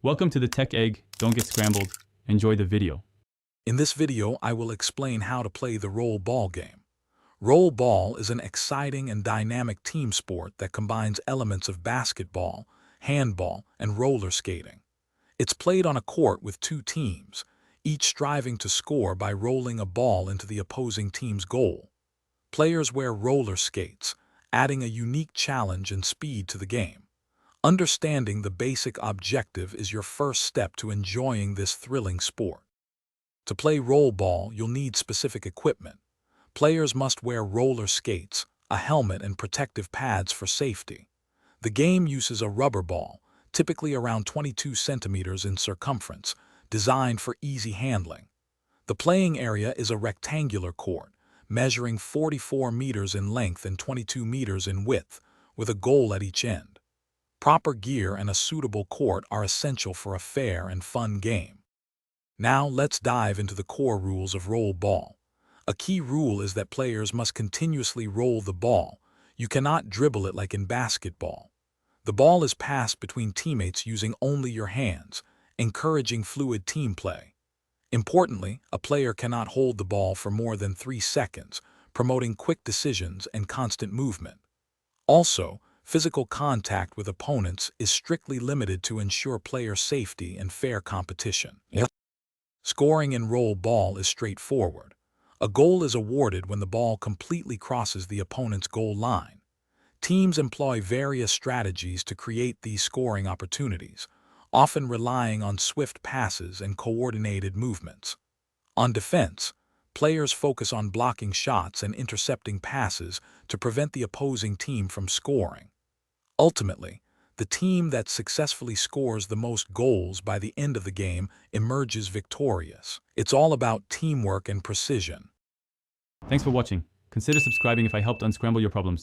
Welcome to the Tech Egg. Don't get scrambled. Enjoy the video. In this video, I will explain how to play the roll ball game. Roll ball is an exciting and dynamic team sport that combines elements of basketball, handball, and roller skating. It's played on a court with two teams, each striving to score by rolling a ball into the opposing team's goal. Players wear roller skates, adding a unique challenge and speed to the game. Understanding the basic objective is your first step to enjoying this thrilling sport. To play roll ball, you'll need specific equipment. Players must wear roller skates, a helmet, and protective pads for safety. The game uses a rubber ball, typically around 22 centimeters in circumference, designed for easy handling. The playing area is a rectangular court, measuring 44 meters in length and 22 meters in width, with a goal at each end. Proper gear and a suitable court are essential for a fair and fun game. Now let's dive into the core rules of roll ball. A key rule is that players must continuously roll the ball. You cannot dribble it like in basketball. The ball is passed between teammates using only your hands, encouraging fluid team play. Importantly, a player cannot hold the ball for more than 3 seconds, promoting quick decisions and constant movement. Also, physical contact with opponents is strictly limited to ensure player safety and fair competition. Scoring in roll ball is straightforward. A goal is awarded when the ball completely crosses the opponent's goal line. Teams employ various strategies to create these scoring opportunities, often relying on swift passes and coordinated movements. On defense, players focus on blocking shots and intercepting passes to prevent the opposing team from scoring. Ultimately, the team that successfully scores the most goals by the end of the game emerges victorious. It's all about teamwork and precision. Thanks for watching. Consider subscribing if I helped unscramble your problems.